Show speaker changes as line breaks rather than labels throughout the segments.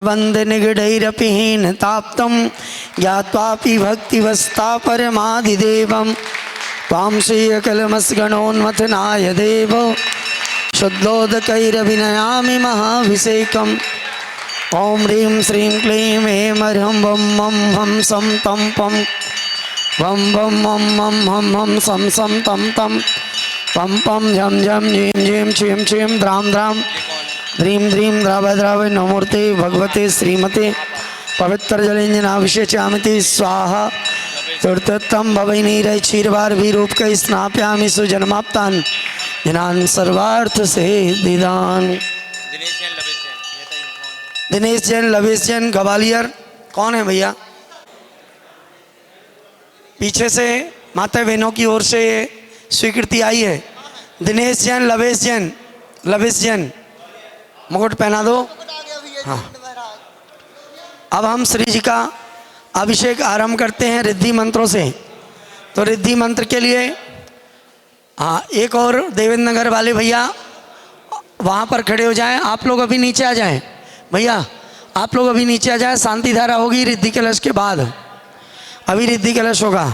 वंदे निगडैरपिहीन ताप्तं ज्ञात्वापि भक्तिवस्ता परमादिदेवं त्वां श्रीयकलमस्गणोन्मथनाय देव शुद्धोदकैरभिनयामि महाभिषेकम् ॐ ह्रीं श्रीं क्लीं ऐं ह्रं वं मं हं सं तं पं वं वं मं मं हं हं सं सं तं तं पं पं झं झं झीं झीं छीं छीं द्रां द्रां ह्रीं ह्रीं द्राव नमूर्ते भगवते श्रीमते पवित्र जलेंजनाभिषेचामिति स्वाहा तीर्थोत्तम भवैनीरै क्षीरवारभिरूपकै स्नापयामि सुजन्माप्तान् जनान् सर्वार्थ से दिदान। दिनेश जैन लवेश जैन ग्वालियर कौन है भैया? पीछे से माता बहनों की ओर से स्वीकृति आई है। दिनेश जैन लवेश जैन मुकुट पहना दो। हाँ, अब हम श्री जी का अभिषेक आरंभ करते हैं रिद्धि मंत्रों से। तो रिद्धि मंत्र के लिए हाँ, एक और देवेंद्र नगर वाले भैया वहाँ पर खड़े हो जाएं। आप लोग अभी नीचे आ जाएं भैया, आप लोग अभी नीचे आ जाएं। शांति धारा होगी रिद्धि कलश के बाद, अभी रिद्धि कलश होगा।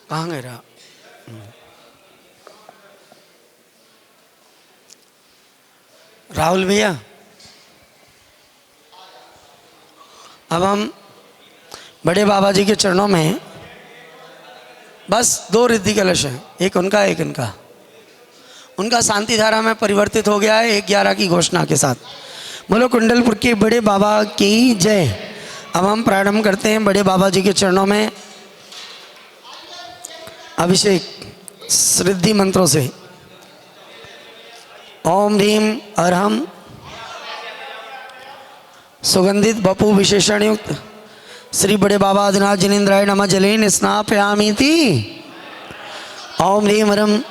कहाँ गए रहा? राहुल भैया, अब हम बड़े बाबा जी के चरणों में बस दो रिद्धि कलश हैं, एक उनका एक इनका। उनका शांति धारा में परिवर्तित हो गया है 1-11 की घोषणा के साथ। बोलो कुंडलपुर के बड़े बाबा की जय। अब हम प्रारंभ करते हैं बड़े बाबा जी के चरणों में अभिषेक रिद्धि मंत्रों से। ओम ह्रीं अरहम सुगंधित बपू विशेषण युक्त श्री बड़े बाबा आदिनाथ जिनेन्द्राय नमः जलेन स्नापयामीति। ओम ह्रीं अरहम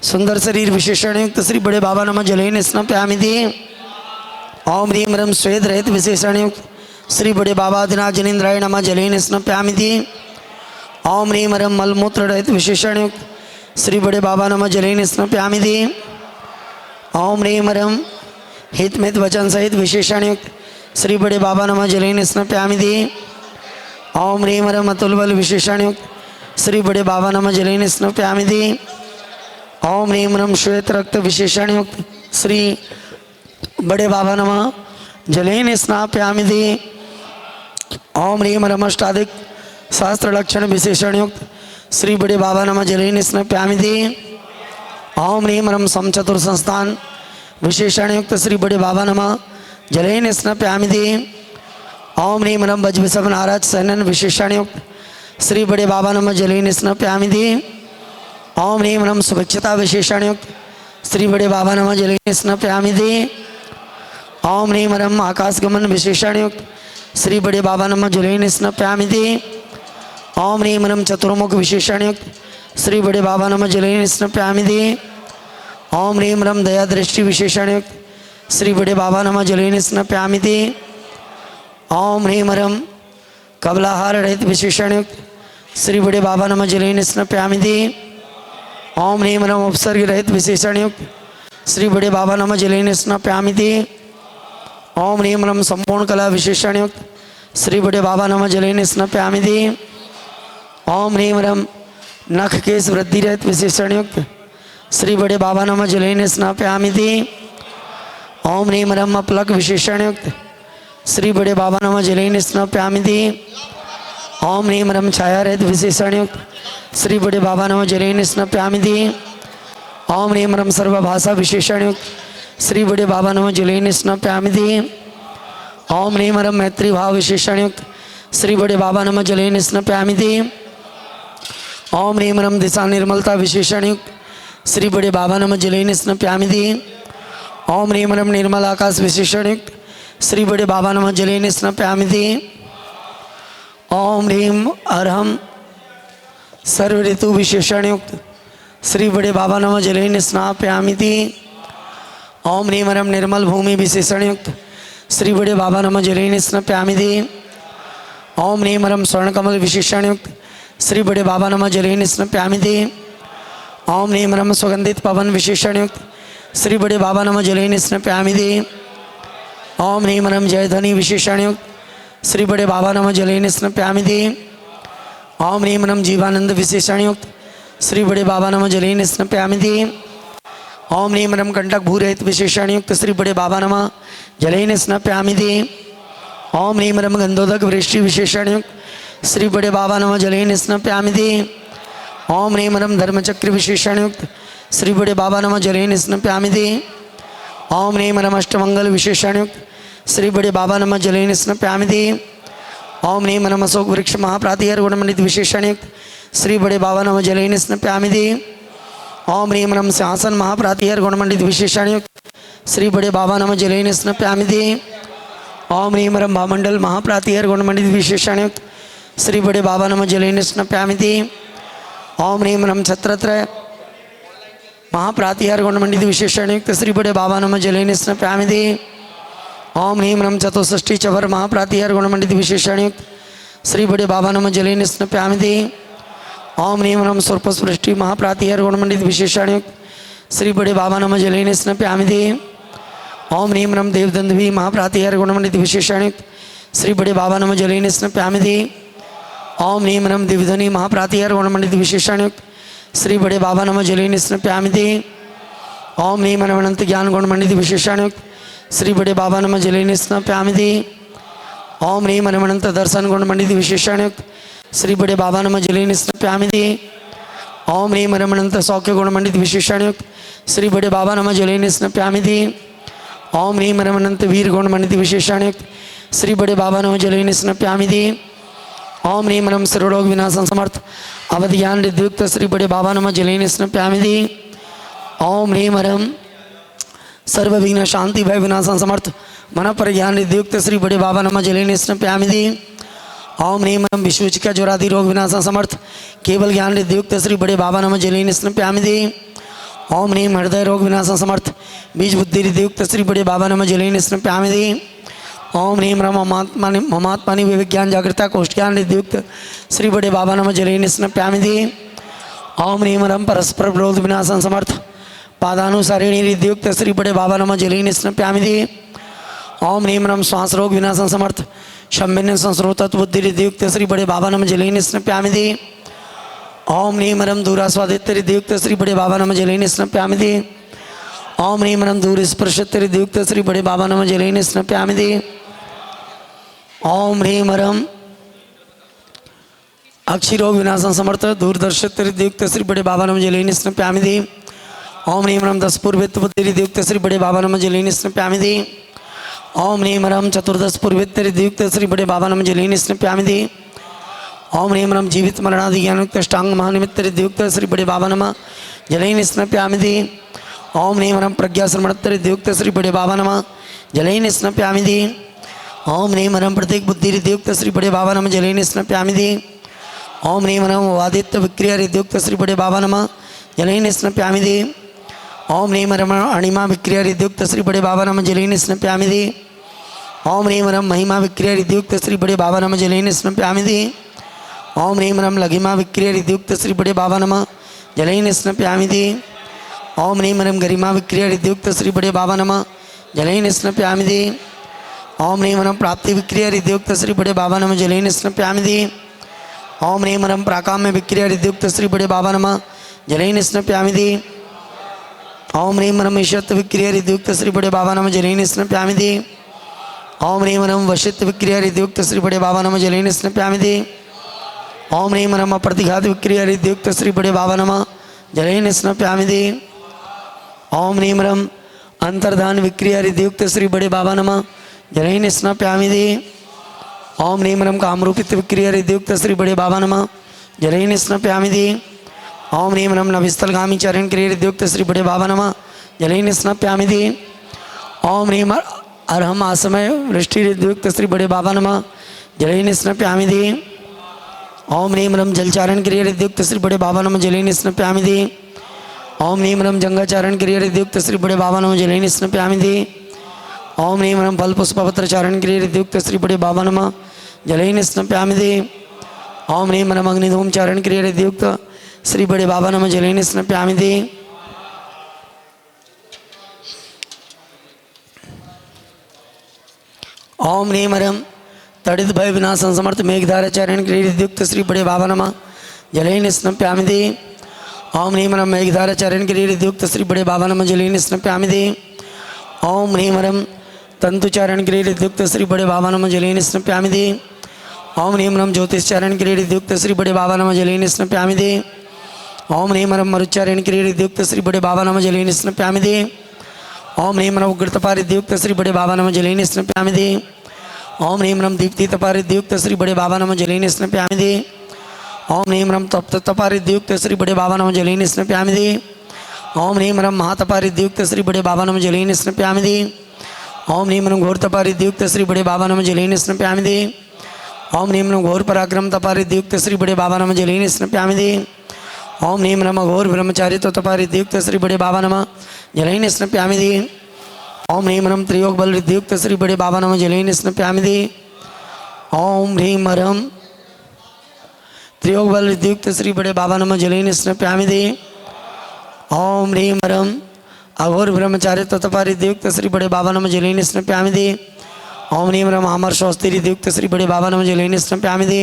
सुंदर शरीर विशेषण युक्त श्री बड़े बाबा नमः जलेन स्नापयामीति। ओम ह्रीं अरहम स्वेद रहित विशेषण युक्त श्री बड़े बाबा आदिनाथ जिनेन्द्राय नमः जलेन स्नापयामीति। ओम ह्रीं अरहम मलमूत्र रहित विशेषण युक्त श्री बड़े बाबा नमः जलेन स्नापयामीति। ओम ह्रीं अरहम हितमित वचन सहित विशेषण युक्त श्री बड़े बाबा नमः जलेन स्नापयामीति। ओम ह्रीं अरहम अतुल बल विशेषण युक्त श्री बड़े बाबा नमः जलेन स्नापयामीति। ओम ह्रीं अरहम श्वेत रक्त विशेषण युक्त श्री बड़े बाबा नमः जलेन स्नापयामीति। ओम ह्रीं अरहम अष्टाधिक शास्त्र लक्षण विशेषण युक्त श्री बड़े बाबा नमः जलेन स्नापयामीति। ओम ह्रीं अरहम समचतुर संस्थान विशेषण युक्त श्री बड़े बाबा नमः जलेन स्नापयामीति। ओम ह्रीं अरहम वज विषभ नारद सैनन विशेषण युक्त श्री बड़े बाबा नमः जलेन स्नापयामीति। ओम ह्रीं अरहम सुभिक्षता विशेषण युक्त श्री बड़े बाबा नमः जलेन स्नापयामीति। ओम ह्रीं अरहम आकाशगमन विशेषण युक्त श्री बड़े बाबा नमः जलेन स्नापयामीति। ओम ह्रीं अरहम चतुर्मुख विशेषण युक्त श्री बड़े बाबा नमः जलेन स्नापयामीति। ओम ह्रीं अरहम दया दृष्टि विशेषण युक्त श्री बड़े बाबा नमः जलेन स्नापयामीति। ओम ह्रीं अरहम कबलाहार रहित विशेषण युक्त श्री बड़े बाबा नमः जलेन स्नापयामीति। ओम ह्रीं अरहम उपसर्ग रहित विशेषण युक्त श्री बड़े बाबा नमः जलेन स्नापयामीति। ओम ह्रीं अरहम संपूर्ण कला विशेषण युक्त श्री बड़े बाबा नमः जलेन स्नापयामीति। ओम ह्रीं अरहम नख केश वृद्धि रहित विशेषण युक्त श्री बड़े बाबा नमः जलेन स्नापयामीति। ओम ह्रीं अरहम अपलक विशेषण युक्त श्री बड़े बाबा नमः जलेन स्नापयामीति। ओम ह्रीं अरहम छाया रहित विशेषण युक्त श्री बड़े बाबा नमः जलेन स्नापयामीति। ओम ह्रीं अरहम सर्वभाषा विशेषण युक्त श्री बड़े बाबा नमः जलेन स्नापयामीति। ओम ह्रीं अरहम मैत्री भाव विशेषण युक्त श्री बड़े बाबा नमः जलेन स्नापयामीति। ओम ह्रीं अरहम दिशा निर्मलता विशेषण युक्त श्री बड़े बाबा नमः जलेन स्नापयामीति। ओम ह्रीं अरहम निर्मल आकाश विशेषण युक्त श्री बड़े बाबा नमः जलेन स्नापयामीति। ओम ह्रीं अरहम सर्व ऋतु विशेषण युक्त श्री बड़े बाबा नमः जलेन स्नापयामीति। ओम ह्रीं अरहम निर्मल भूमि विशेषण युक्त श्री बड़े बाबा नमः जलेन स्नापयामीति। ओम ह्रीं अरहम स्वर्ण कमल विशेषण युक्त श्री बड़े बाबा नमः जलेन स्नप्यामि ते। ओम नीम रम सुगंधित पवन विशेषण युक्त श्री बड़े बाबा नमः जलेन स्नप्यामि ते। ओम नीम रम जय ध्वनि विशेषण युक्त श्री बड़े बाबा नमः जलेन स्नप्यामि ते। ओम नीम रम जीवानंद विशेषण युक्त श्री बड़े बाबा नमः जलेन स्नप्यामि ते। ओम नीम रम कंटक भूरहित विशेषण युक्त श्री बड़े बाबा नमः जलेन स्नप्यामि ते। ओम नीम रम गंधोदक वृष्टि विशेषण युक्त श्री बड़े बाबा नमः जलेन स्नप्यामि ते। ओम नीम रम धर्मचक्र विशेषण युक्त श्री बड़े बाबा नमः जलेन स्नप्यामि ते। ओम नीम रम अष्टमंगल विशेषण युक्त श्री बड़े बाबा नमः जलेन स्नप्यामि ते। ओम नीम रम अशोक वृक्ष महाप्रातिहार गुणमंडित विशेषण युक्त श्री बड़े बाबा नमः जलेन स्नप्यामि ते। ओम नीम रम सिंहासन महाप्रातिहार गुणमंडित विशेषण युक्त श्री बड़े बाबा नमः जलेन स्नप्यामि ते। ओम नीम रम भामंडल महाप्रातिहार गुणमंडित विशेषण युक्त श्री बड़े बाबा नमः जलेन स्नप्यामि ते। ओम नीम रम छत्रत्रय महाप्रातिहार गुणमंडित विशेषण युक्त श्री बड़े बाबा नमः जलेन स्नप्यामि ते। ओम नीम रम चतुष्षष्टि चवर महाप्रातिहार गुणमंडित विशेषण युक्त श्री बड़े बाबा नमः जलेन स्नप्यामि ते। ओम नीम रम सर्पस्पृष्टि महाप्रातिहार गुणमंडित विशेषण युक्त श्री बड़े बाबा नमः जलेन स्नप्यामि ते। ओम नीम रम देवदंधवी महाप्रातिहार गुणमंडित विशेषण युक्त श्री बड़े बाबा नमः जलेन स्नप्यामि ते। ओम नीम रम दिव्यध्वनि महाप्रातिहार गुणमंडित विशेषण युक्त श्री बड़े बाबा नमः जलेन स्नप्यामि ते। ओम नीम रम अनंत ज्ञान गुणमंडित विशेषण युक्त श्री बड़े बाबा नमः जलेन स्नप्यामि ते। ओम नीम रम अनंत दर्शन गुणमंडित विशेषण युक्त श्री बड़े बाबा नमः जलेन स्नप्यामि ते। ओम नीम रम अनंत सौख्य गुणमंडित विशेषण युक्त श्री बड़े बाबा नमः जलेन स्नप्यामि ते। ओम नीम रम अनंत वीर गुणमंडित विशेषण युक्त श्री बड़े बाबा नमः जलेन स्नप्यामि ते। ओम नीम रम सर्वरोग विनाशन समर्थ अवध ज्ञान रिद्युक्त श्री बड़े बाबा नमः जलेन स्नप्यामि ते। ओम नीम रम सर्व विघ्न शांति भय विनाशन समर्थ मन पर ज्ञान रिद्युक्त श्री बड़े बाबा नमः जलेन स्नप्यामि ते। ओम नीम रम विश्वचिका ज्वरादि रोग विनाशन समर्थ केवल ज्ञान रिद्युक्त श्री बड़े बाबा नमः जलेन स्नप्यामि ते। ओम नीम हृदय रोग विनाशन समर्थ बीज बुद्धि रिद्युक्त श्री बड़े बाबा नमः जलेन स्नप्यामि ते। ओम नीम रम ममात्मानि विज्ञान जागृता कोष्ठ ज्ञान रिद्युक्त श्री बड़े बाबा नमः जलेन स्नप्यामि ते। ओम नीम रम परस्पर विरोध विनाशन समर्थ पादानुसारिणी रिद्युक्त श्री बड़े बाबा नमः जलेन स्नप्यामि ते। ओम नीम रम श्वास रोग विनाशन समर्थ शंभिन्न संस्रोतत्व बुद्धि रिद्युक्त श्री बड़े बाबा नमः जलेन स्नप्यामि ते। ओम नीम रम दूरास्वादित्य रिद्युक्त श्री बड़े बाबा नमः जलेन स्नप्यामि ते। ओम नीम रम दूर स्पर्शत्य रिद्युक्त श्री बड़े बाबा नमः जलेन स्नप्यामि ते। ओम ह्रीम रम अक्षिरोग विनाशन समर्थ दूरदर्शित्य रिद्युक्त श्री बड़े बाबा नमः जलेन स्नप्यामि ते। ओम ह्रीम रम दस पूर्वित्व बुद्धि रिद्युक्त श्री बड़े बाबा नमः जलेन स्नप्यामि ते। ओम ह्रीम रम चतुर्दश पूर्वित्व रिद्युक्त श्री बड़े बाबा नमः जलेन स्नप्यामि ते। ओम ह्रीम रम जीवित मरणादि ज्ञानयुक्त अष्टांग महानिमित्त रिद्युक्त श्री बड़े बाबा नमः जलेन स्नप्यामि ते। ओम ह्रीम रम प्रज्ञा श्रमणत्व रिद्युक्त श्री बड़े बाबा नमः जलेन स्नप्यामि ते। ओम ह्रीम रम प्रत्येक बुद्धि रिद्युक्त श्री बड़े बाबा नमः जलेन स्नप्यामि ते। ओम ह्रीम रम वादित्य विक्रिया रिद्युक्त श्री बड़े बाबा नमः जलेन स्नप्यामि ते। ओम ह्रीम रम अणिमा विक्रिया रिद्युक्त श्री बड़े बाबा नमः जलेन स्नप्यामि ते। ओम ह्रीम रम महिमा विक्रिया रिद्युक्त श्री बड़े बाबा नमः जलेन स्नप्यामि ते। ओम ह्रीम रम लघिमा विक्रिया रिद्युक्त श्री बड़े बाबा नमः जलेन स्नप्यामि ते। ओम ह्रीम रम गरिमा विक्रिया रिद्युक्त श्री बड़े बाबा नमः जलेन स्नप्यामि ते। ओम ह्रीम रम प्राप्ति विक्रिया रिद्युक्त श्री बड़े बाबा नमः जलेन स्नप्यामि ते। ओम ह्रीम रम प्राकाम्य विक्रिया रिद्युक्त श्री बड़े बाबा नमः जलेन स्नप्यामि ते। ओम ह्रीम रम ईशत्व विक्रिया रिद्युक्त श्री बड़े बाबा नमः जलेन स्नप्यामि ते। ओम ह्रीम रम वशित्व विक्रिया रिद्युक्त श्री बड़े बाबा नमः जलेन स्नप्यामि ते। ओम ह्रीम रम प्रतिघात विक्रिया रिद्युक्त श्री बड़े बाबा नमः जलेन स्नप्यामि ते। ओम ह्रीम रम अंतर्धान विक्रिया रिद्युक्त श्री बड़े बाबा नमः जलेन स्नप्यामि ते। ओम ह्रीम रम कामरूपित विक्रिया रिद्युक्त श्री बड़े बाबा नमः जलेन स्नप्यामि ते। ओम ह्रीम रम नभिस्थलगामी चरण क्रिया रिद्युक्त श्री बड़े बाबा नमः जलेन स्नप्यामि ते। ओम ह्रीम अर्हम आसमय वृष्टि रिद्युक्त श्री बड़े बाबा नमः जलेन स्नप्यामि ते। ओम ह्रीम रम जलचारण क्रिया रिद्युक्त श्री बड़े बाबा नमः जलेन स्नप्यामि ते। ओम ह्रीम रम जंगाचारण क्रिया रिद्युक्त श्री बड़े बाबा नमः जलेन स्नप्यामि ते। ओम ह्रीम रम फल पुष्पपत्र चारण क्रिया रिद्युक्त श्री बड़े बाबा नमः जलेन स्नप्यामि ते। ओम ह्रीं नम अग्निधूम चारण क्रिया युक्त श्री बड़े बाबा नम जलेन स्नप्यामि थी। ओम ह्रीं मरम तड़ित भय विनाशन समर्थ मेघधारा चरण क्रिया युक्त श्री बड़े बाबा नम जलेन स्नप्यामि थी। ओम ह्रीं मरम मेघधारा चरण क्रिया युक्त श्री बड़े बाबा नम जलेन स्नप्यामि थी। ओम ह्रीं मरम तंतुचारण क्रिया युक्त श्री बड़े बाबा नम जलेन स्नप्यामि थी। ओम ह्रीं मरम ज्योतिषचारण क्रिया युक्त श्री बड़े बाबा नम जलेन स्नप्यामि थी। ओम ह्रीं मरम मरुच्चारण क्रिया युक्त श्री बड़े बाबा नम जलेन स्नप्यामि थी। ओम ह्रीं मरम उग्रतपारिद्युक्त श्री बड़े बाबा नम जलेन स्नप्यामि थी। ओम ह्रीं मरम दीप्तितपारिद्युक्त श्री बड़े बाबा नम जलेन स्नप्यामि थी। ओम ह्रीं मरम तप्ततपारिद्युक्त श्री बड़े बाबा नम जलेन स्नप्यामि थी। ओम ह्रीं मरम महातपारिद्युक्त श्री बड़े बाबा नम जलेन स्नप्यामि थी। ओम ह्रीं मरम घोरतपारिद्युक्त श्री बड़े बाबा नम जलेन स्नप्यामि थी। ओम ह्रीं मरम घोर पराक्रम तपारिद्युक्त श्री बड़े बाबा नम जलेन स्नप्यामि थी। ओम ह्रीं नम घोर ब्रह्मचारित्व तपारिद्युक्त श्री बड़े बाबा नम जलेन स्नप्यामि थी। ओम ह्रीं नम त्रियोग बल युक्त श्री बड़े बाबा नम जलेन स्नप्यामि थी। ओम ह्रीं मरम त्रियोग बल युक्त श्री बड़े बाबा नम जलेन स्नप्यामि थी। ओम ह्रीं मरम अघोर ब्रह्मचारित्व तपारिद्युक्त श्री बड़े बाबा नम जलेन स्नप्यामि थी। ओम ह्रीं नम अमर स्वस्तिरिद्युक्त श्री बड़े बाबा नम जलेन स्नप्यामि थी।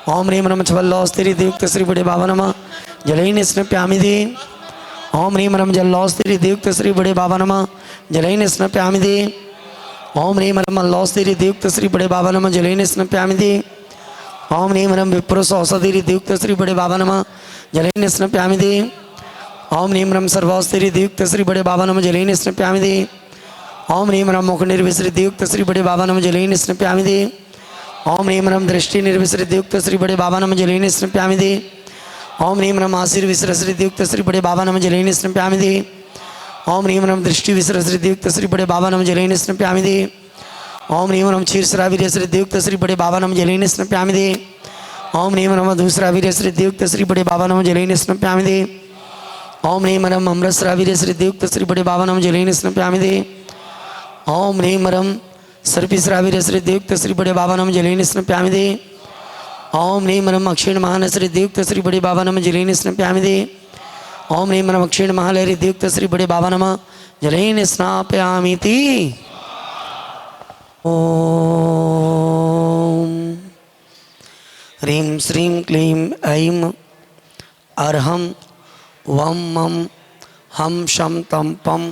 ओम ह्रीं नम छबल्लौस्तिरिद्युक्त श्री बड़े बाबा नम जलेन स्नप्यामि थी। ओम ह्रीं नम जल्लौस्तिरिद्युक्त श्री बड़े बाबा नम जलेन स्नप्यामि थी। ओम ह्रीं नम मल्लौस्तिरिद्युक्त श्री बड़े बाबा नम जलेन स्नप्यामि थी। ओम ह्रीं नम विप्रोसौषधिरिद्युक्त श्री बड़े बाबा नम जलेन स्नप्यामि थी। ओम ह्रीं नम सर्वौस्तिरिद्युक्त श्री बड़े बाबा नम जलेन स्नप्यामि थी। ओम ह्रीं नम मुख निर्विसृद्युक्त श्री बड़े बाबा नम जलेन स्नप्यामि थी। ओम ह्रीं नम दृष्टि निर्विसृद्युक्त श्री बड़े बाबा नम जलेन स्नप्यामि थी। ओम ह्रीं नम आशीर्विसृद्युक्त श्री बड़े बाबा नम जलेन स्नप्यामि थी। ओम ह्रीं नम दृष्टि विसृद्युक्त श्री बड़े बाबा नम जलेन स्नप्यामि थी। ओम ह्रीं नम क्षीरश्राविर्यसृद्युक्त श्री बड़े बाबा नम जलेन स्नप्यामि थी। ओम ह्रीं नम मधुश्राविर्यसृद्युक्त श्री बड़े बाबा नम जलेन स्नप्यामि थी। ओम ह्रीं नम अमृतश्राविर्यसृद्युक्त श्री बड़े बाबा नम जलेन स्नप्यामि थी। ओम ह्रीं नम सर्पिश्राविर्यसृद्युक्त श्री बड़े बाबा नम जलेन स्नप्यामि थी। ओम ह्रीं नम अक्षीण महानसृद्युक्त श्री बड़े बाबा नम जलेन स्नप्यामि थी। ओम ह्रीं नम अक्षीण महालहरिद्युक्त श्री बड़े बाबा नम जलेन स्नापयामि थी। ओम ह्रीं श्रीं क्लीं ऐं अर्हं वं मं हम शं तं पं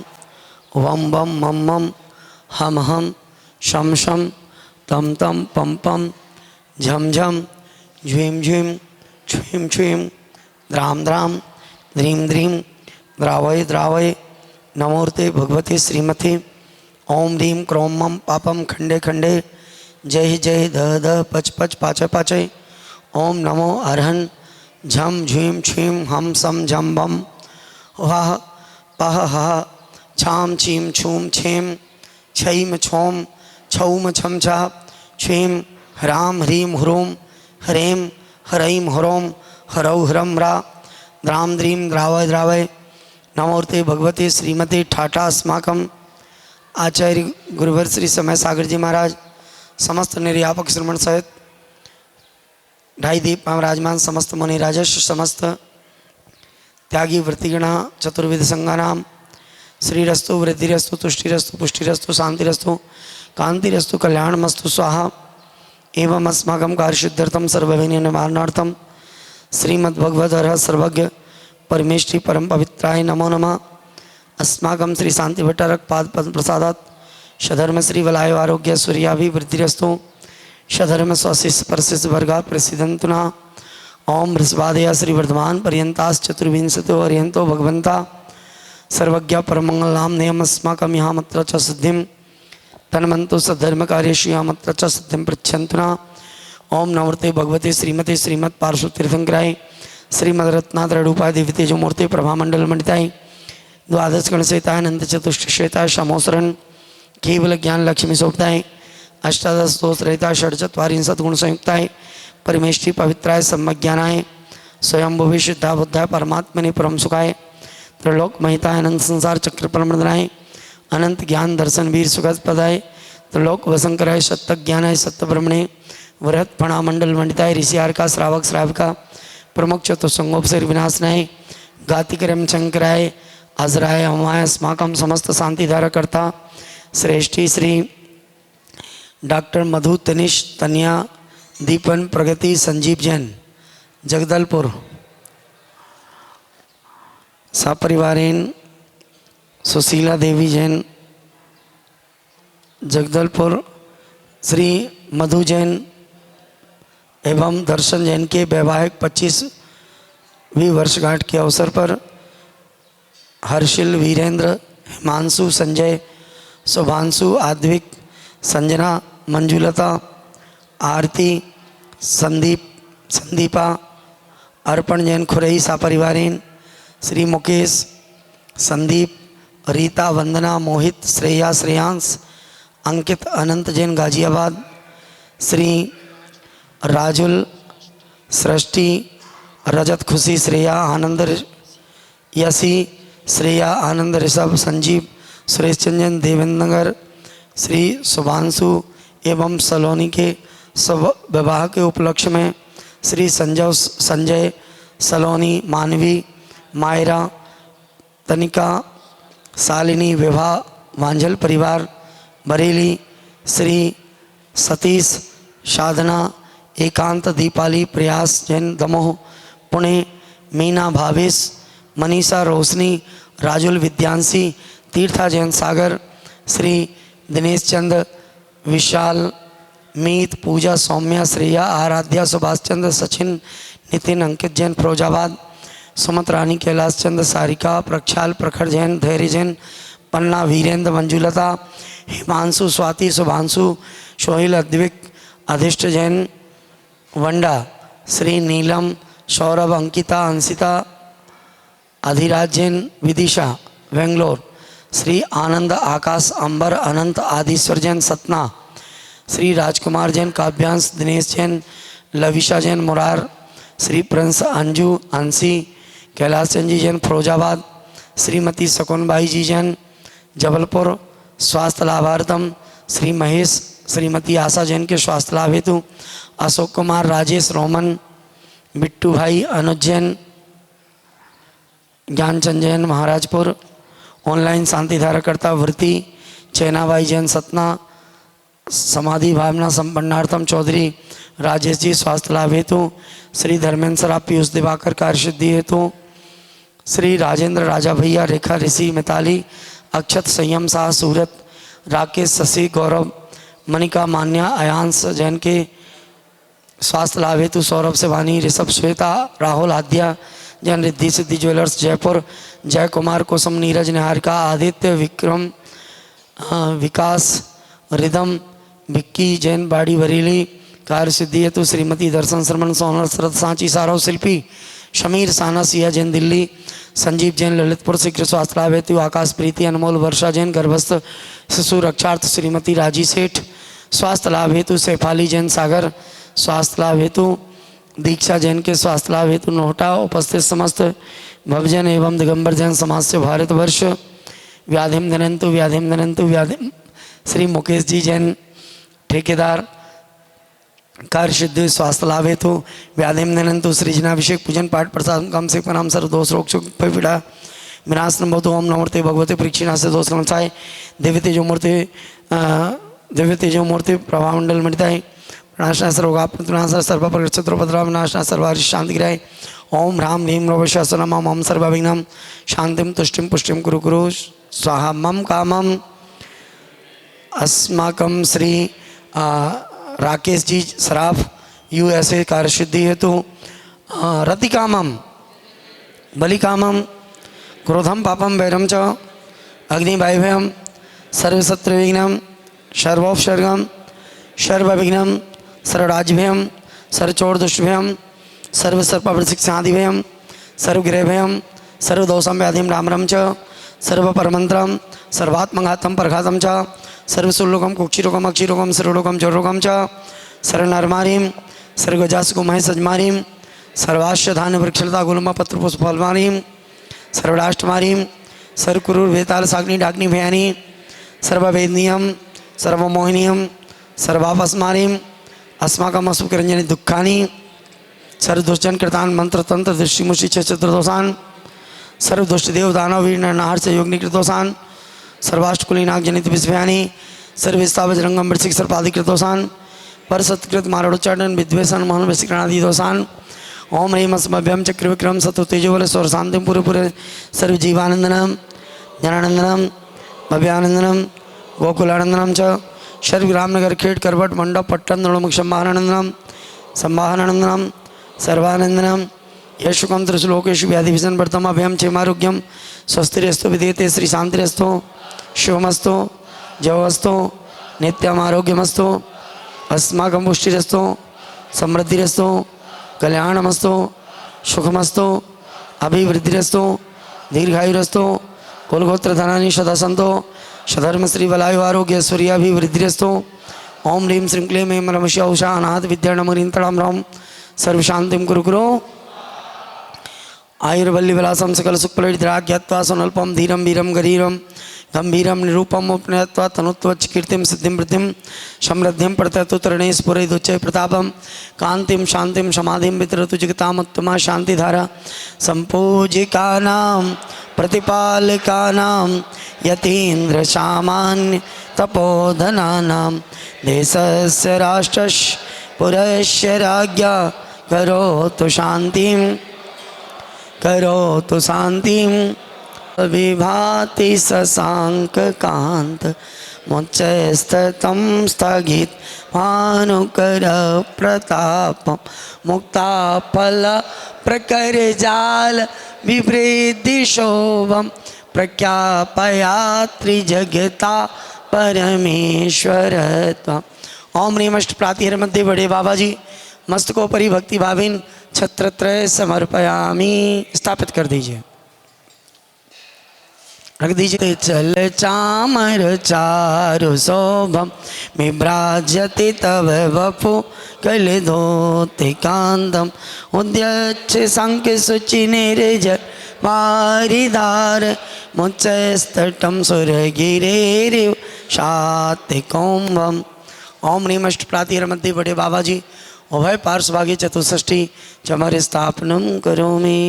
वं वं मं मं हम हम शं शं तं तं पं पं झं झं झ्वीं झ्वीं छ्वीं छ्वीं द्रां द्रां द्रीं द्रीं द्रावय द्रावय नमोर्ते भगवते श्रीमते। ओम ह्रीं क्रों मं पापं खंडे खंडे जय जय ध ध पच पच पाचय पाचय। ओम नमो अर्हन् झं झ्वीं छ्वीं हम सं झं बं वाह पह ह छां छीं छूं छें छैं छौं छौं छं छ छ्वीं ह्रां ह्रीं ह्रूं ह्रें ह्रैं ह्रौं ह्रौ ह्रं ह्रा द्रां द्रीं द्रावय द्रावय नमोर्ते भगवते श्रीमते ठाठा अस्माकं आचार्य गुरुवर श्री समय सागर जी महाराज समस्त निर्यापक श्रमण सहित ढाई दीप राजमान समस्त मुनि राजस्व समस्त त्यागी वृत्तिगण चतुर्विध संगानाम श्रीरस्तु वृद्धिरस्तु तुष्टिरस्तु पुष्टिरस्तु शांतिरस्तु कांतिरस्तु कल्याणमस्तु स्वाहा। एवं अस्माकं कार्यसिद्ध्यर्थं सर्वविघ्न निवारणार्थं श्रीमद्भगवद्गीता सर्वज्ञ परमेष्ठी परम पवित्राय नमो नमः। अस्माकं श्री शांति भट्टारक पाद पद्म प्रसादात् सधर्म श्री वलाय आरोग्य सूर्याभिवृद्धिरस्तु सधर्म स्वशिष्य परशिष्य वर्गा प्रसिद्धंतु नः। ओम बृहस्पतिया श्री वर्धमान पर्यंताश्चतुर्विंशतो अर्यंतो भगवंता सर्वज्ञ परमंगलाम नियमस्माकं यामत्र च सिद्धिं तन्मन्तो सद्धर्म कार्येषु यामत्र च सिद्धिं पृच्छन्तु नः। ओम नमोर्ते भगवते श्रीमते श्रीमत् पार्श्व तीर्थंकराय श्रीमद्रत्नात्रयूपाय दिव्य तेजोमूर्ते प्रभामंडल मंडिताय द्वादश गण सहिताय अनंत चतुष्ट श्वेताय शमोसरण केवल ज्ञान लक्ष्मी सोपताय अष्टादश दोष रहिता षड्चत्वारिंशत् गुण संयुक्ताय परमेष्ठी पवित्राय सम्यज्ञानाय स्वयं भुवि शुद्धा बुद्धाय परमात्मने परम सुखाय त्रिलोक महिताय अनंत संसार चक्र प्रमंडनाय अनंत ज्ञान दर्शन वीर सुखद पदाय त्रिलोक वसंकराय सत्य ज्ञानाय सत्य ब्रह्मणे वृहत फणा मंडल मंडिताय ऋषियार का श्रावक श्राविका प्रमुख चतुसंगोपसर विनाशनाय गातिकरम शंकराय अजराय हमाय अस्माकं समस्त शांतिधारकर्ता श्रेष्ठी श्री डॉक्टर मधु तनिष तनिया दीपन प्रगति संजीव जैन जगदलपुर सपरिवारेन सुशीला देवी जैन जगदलपुर श्री मधु जैन एवं दर्शन जैन के वैवाहिक 25वीं वर्षगांठ के अवसर पर हर्षिल वीरेंद्र हिमांशु संजय शुभांशु आद्विक संजना मंजुलता आरती संदीपा अर्पण जैन खुरई सापरिवारेन श्री मुकेश संदीप रीता वंदना मोहित श्रेया श्रेयांश अंकित अनंत जैन गाजियाबाद श्री राजुल सृष्टि रजत खुशी श्रेया आनंद यसी श्रेया आनंद ऋषभ संजीव सुरेश चंदन देवेंद्र नगर श्री शुभांशु एवं सलोनी के सब विवाह के उपलक्ष्य में श्री संजय सलोनी मानवी मायरा तनिका शालिनी विवाह वांझल परिवार बरेली श्री सतीश साधना एकांत दीपाली प्रयास जैन दमोह पुणे मीना भावेश मनीषा रोशनी राजुल विद्यांशी तीर्था जैन सागर श्री दिनेश चंद विशाल मीत पूजा सौम्या श्रेया आराध्या सुभाष चंद्र सचिन नितिन अंकित जैन फिरोजाबाद सुमत रानी कैलाश चंद्र सारिका प्रक्षाल प्रखर जैन धैर्य जैन पन्ना वीरेंद्र मंजुलता हिमांशु स्वाति शुभांशु सोहिल अद्विक अधिष्ठ जैन वंडा श्री नीलम सौरभ अंकिता अंशिता अधिराज जैन विदिशा बेंगलोर श्री आनंद आकाश अंबर अनंत आदिश्वर जैन सतना श्री राजकुमार जैन काव्यांश दिनेश जैन लविशा जैन मुरार श्री प्रिंस अंजू अंशी कैलाश चंद जी जैन फिरोजाबाद श्रीमती शकुनबाई जी जैन जबलपुर स्वास्थ्य लाभार्थम श्री महेश श्रीमती आशा जैन के स्वास्थ्य लाभ हेतु अशोक कुमार राजेश रोमन बिट्टू भाई अनुज जैन ज्ञानचंद जैन महाराजपुर ऑनलाइन शांति धारकर्ता वृत्ति चैनाबाई जैन सतना समाधि भावना संपन्नार्थम चौधरी राजेश जी स्वास्थ्य लाभ हेतु श्री धर्मेंद्र सराफ पीयूष दिवाकर कार्य सिद्धि हेतु श्री राजेंद्र राजा भैया रेखा ऋषि मिताली अक्षत संयम शाह सूरत राकेश शशि गौरव मनिका मान्या अयांश जैन के स्वास्थ्य लाभ हेतु सौरभ शिवानी ऋषभ श्वेता राहुल आद्या जैन रिद्धि सिद्धि ज्वेलर्स जयपुर जय कुमार कुसुम नीरज निहारिका आदित्य विक्रम विकास रिदम विक्की जैन बाड़ी बरेली कार्य सिद्धि हेतु श्रीमती दर्शन श्रमण सोनर शरद सांची सारव शिल्पी शमीर साना सिया जैन दिल्ली संजीव जैन ललितपुर शीघ्र स्वास्थ्य लाभ हेतु आकाश प्रीति अनमोल वर्षा जैन गर्भस्थ शिशु रक्षार्थ श्रीमती राजी सेठ स्वास्थ्य लाभ हेतु शेफाली जैन सागर स्वास्थ्य लाभ हेतु दीक्षा जैन के स्वास्थ्य लाभ हेतु नोहटा उपस्थित समस्त भवजन एवं दिगंबर जैन समाज से भारतवर्ष व्याधिम धनंतु व्याधिम श्री मुकेश जी जैन ठेकेदार कार्य सिद्धि स्वास्थ्य लाभ हेतु व्याधिम धनंतु सृजनाभिषेक पूजन पाठ प्रसाद कम से प्रणाम सर्व दोष रोग पीड़ा विनाश नमोतु ओम नमोते भगवते परीक्षिणा से दोष नमचाय दिव्य तेजो मूर्ति प्रभामंडल मणिताय प्रणाशना सर्वगापनाश सर्व प्रगछत्रोपद्रा विनाशना सर्वारि शांति गिराय ओम राम ह्रीम रवशासनम ओम सर्वविघ्नम शांतिम तुष्टिम पुष्टिम कुरु कुरु स्वाहा मम कामम अस्माकं श्री राकेश जी सराफ USA कार्य सिद्धि हेतु रति कामम बलि कामम क्रोधम पापम वैरम च अग्निवायुभयम सर्वशत्रुविघ्नम सर्वोपसर्गम सर्वविघ्नम सर्वराज्यभयम सर्वचोरदुष्टभयम सर्वसर्पवृशिक्षादिभयम सर्वगृहभयम सर्वदोषम व्याधिम रामरम च सर्वपरमंत्रम सर्वात्मघातम परघातम च सर्वसुलोकम कुक्षिरोगम अक्षिरोगम सर्वलोकम जोरोगम च सर्वनरमारीम सर्वगजासुकुमय सजमारीम सर्वाश्य धान्य वृक्षलता गुलमा पत्र पुष्पफलमारीम सर्वराष्ट्रमारीम सर्वकुरुर्भेताल साग्नि डाग्नि भयानी सर्ववेदनीयम सर्वमोहिनीयम सर्वापस्मारीम अस्माकम असुकरंजनी दुःखानि सर्वदुष्टजन कृतान मंत्र तंत्र दृष्टिमुषि चतुर्दोषान सर्वदुष्ट देव दानव वीर नरनाहर से योगनि कृतोषान सर्वाष्टकुली नाग जनित विस्भयानि सर्विस्ता बजरंगम वृश्चिक सर्पादि कृतोषान पर सत्कृत मारणोच्चाटन विद्वेषण मोहन वशीकरणादि दोषान ओम ह्रीम अस्मभ्यम चक्र विक्रम सतु तेजोबल स्वर शांति पूरे पूरे सर्व जीवानंदनम ज्ञानानंदनम भव्यानंदनम गोकुलानंदनम च शर्व रामनगर खेड़ करवट मंडप पट्टन नृमुख संवाहनानंदनम संवाहनानंदनम सर्वानंदनम यशुकम त्रिश्लोकेशु व्याधिभीषण वर्तम अभयम क्षेमारोग्यम स्वस्तिरस्तु विधेयते श्री शांतिरस्तु शिवमस्तु जवस्तु नित्यम आरोग्यमस्तु अस्माकं पुष्टिरस्तु समृद्धिरस्तु कल्याणमस्तु सुखमस्तु अभिवृद्धिरस्तु दीर्घायुरस्तु कुलगोत्र धनानि सदा सन्तो सधर्म श्री बलायु आरोग्य सूर्याभिवृद्धिरस्तु ओम ह्रीं श्रीं क्लीं ऐं रमस्य उषा अनाथ विद्या नमोरीं तडां राम सर्वशांतिं कुरु कुरु आयुर्वल्ली विलासम सकल सुखफलैर्द्राग्यत्वा सुनल्पम धीरम वीरम गरीरम गंभीरम निरूपम उपनयत्वा तनुत्वच कीर्तिम सिद्धिं वृद्धिं समृद्धिं प्रत्यतु तरणें स्फुरेदुच्चै प्रतापम कांतिम शांतिम समाधिं वितरतु जगतामुत्तमा शांतिधारा संपूजिकानां प्रतिपालिकानां यतीन्द्र सामान्य तपोधनानां देशस्य राष्ट्रस्य पुरस्य राज्ञा करोतु शांतिं करोतु शांतिं विभाति शशांक कांत मुच्चस्ततं स्थगित भानुकर प्रतापम मुक्ताफल प्रकर जाल विवृद्धि शोभम प्रख्यापयात्रि जगता परमेश्वर ओम ह्रीमष्ट प्रातिहर मध्य बड़े बाबा जी मस्तकोपरि भक्ति भाविन छत्रत्रय समर्पयामि। स्थापित कर दीजिए, रख दीजिए। चल चामर चारु शोभम विभ्राजति तव वपु कल धोति कांदम उद्यच्छ शंख शुचि निर्जर वारिधार मुच्चस्तटम सुरगिरेरिव शाति कौम्भम। ओम ह्रीमष्ट प्रातिहर मध्य बड़े बाबा जी उभय पार्श्वभागे चतुष्षष्ठी चमर स्थापनम करोमि।